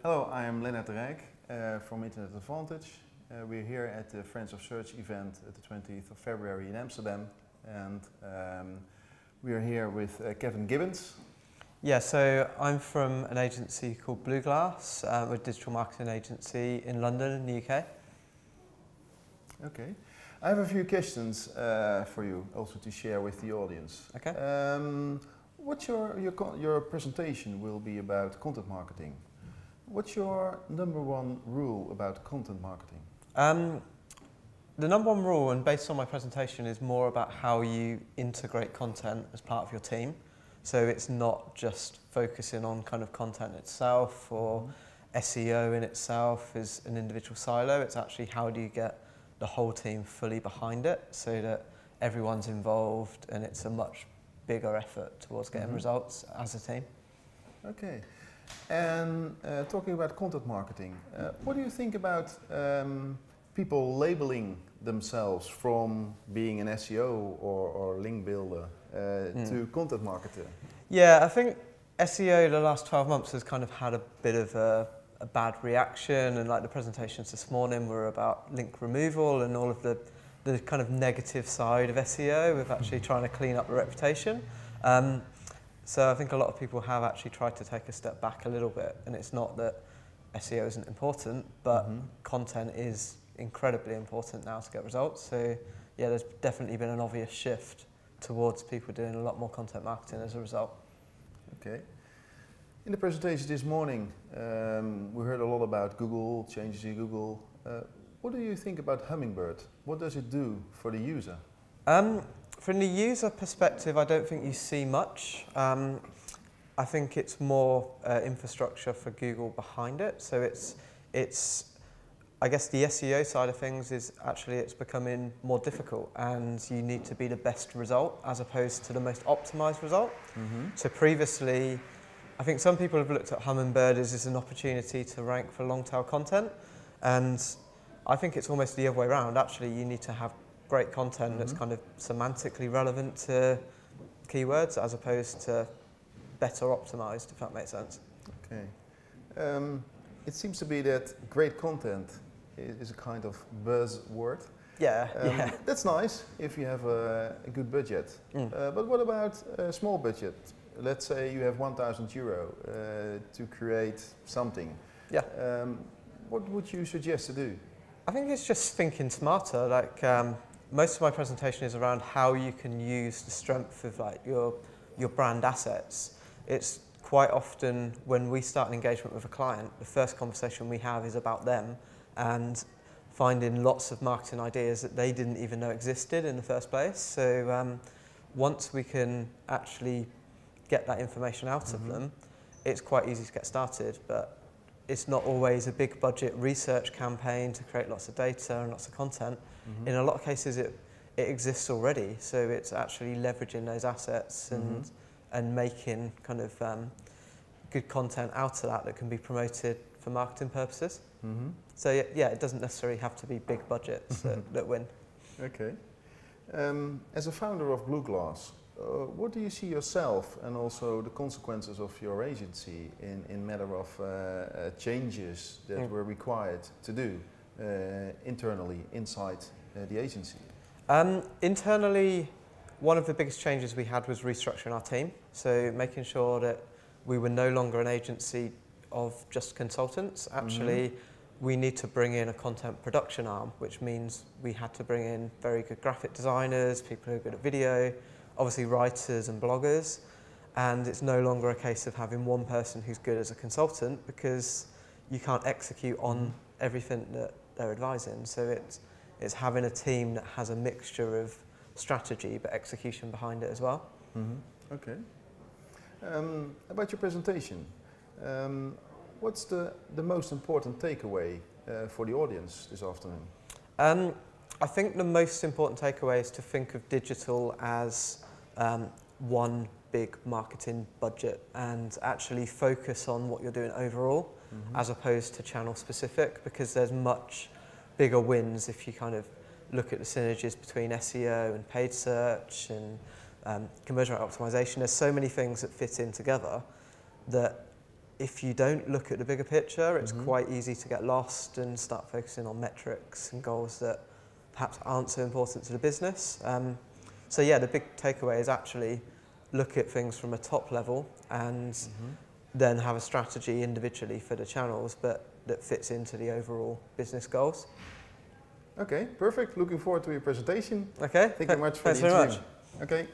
Hello, I am Lennert de Rijk from Internet Advantage. We're here at the Friends of Search event at the 20th of February in Amsterdam, and we are here with Kevin Gibbons. Yeah, so I'm from an agency called Blue Glass, a digital marketing agency in London in the UK. Okay, I have a few questions for you also to share with the audience. Okay. What's your presentation will be about content marketing. What's your number one rule about content marketing? The number one rule, and based on my presentation, is more about how you integrate content as part of your team. So it's not just focusing on kind of content itself or SEO in itself as an individual silo. It's actually how do you get the whole team fully behind it so that everyone's involved and it's a much bigger effort towards getting results as a team. Okay. And talking about content marketing, what do you think about people labeling themselves from being an SEO or link builder to content marketer? Yeah, I think SEO the last 12 months has kind of had a bit of a bad reaction, and like the presentations this morning were about link removal and all of the kind of negative side of SEO with actually trying to clean up the reputation. So I think a lot of people have actually tried to take a step back a little bit, and it's not that SEO isn't important, but content is incredibly important now to get results. So yeah, there's definitely been an obvious shift towards people doing a lot more content marketing as a result. Okay. In the presentation this morning, we heard a lot about Google, changes in Google. What do you think about Hummingbird? What does it do for the user? From the user perspective, I don't think you see much. I think it's more infrastructure for Google behind it. So it's I guess the SEO side of things is actually it's becoming more difficult, and you need to be the best result as opposed to the most optimized result. So previously, I think some people have looked at Hummingbird as an opportunity to rank for long tail content, and I think it's almost the other way around. Actually, you need to have great content that's kind of semantically relevant to keywords as opposed to better optimized, if that makes sense. Okay. It seems to be that great content is a kind of buzzword. Yeah, That's nice if you have a good budget. But what about a small budget? Let's say you have €1,000 to create something. Yeah. What would you suggest to do? I think it's just thinking smarter. Like most of my presentation is around how you can use the strength of like your brand assets. It's quite often when we start an engagement with a client, the first conversation we have is about them and finding lots of marketing ideas that they didn't even know existed in the first place. So once we can actually get that information out of them, it's quite easy to get started, but it's not always a big budget research campaign to create lots of data and lots of content. In a lot of cases it exists already, so it's actually leveraging those assets and making kind of good content out of that can be promoted for marketing purposes. So yeah, it doesn't necessarily have to be big budgets that win. Okay. As a founder of Blue Glass, what do you see yourself and also the consequences of your agency in matter of changes that were required to do internally inside the agency? Internally, one of the biggest changes we had was restructuring our team. So making sure that we were no longer an agency of just consultants. Actually, we need to bring in a content production arm, which means we had to bring in very good graphic designers, people who are good at video, obviously writers and bloggers, and it's no longer a case of having one person who's good as a consultant because you can't execute on everything that they're advising. So it's having a team that has a mixture of strategy but execution behind it as well. Okay. About your presentation, what's the most important takeaway for the audience this afternoon? I think the most important takeaway is to think of digital as one big marketing budget and actually focus on what you're doing overall as opposed to channel specific, because there's much bigger wins if you kind of look at the synergies between SEO and paid search and conversion rate optimization. There's so many things that fit in together that if you don't look at the bigger picture, it's quite easy to get lost and start focusing on metrics and goals that perhaps aren't so important to the business. So yeah, the big takeaway is actually look at things from a top level and then have a strategy individually for the channels, but that fits into the overall business goals. Okay, perfect. Looking forward to your presentation. Okay. Thank you much for Thanks the very interview. much. Okay.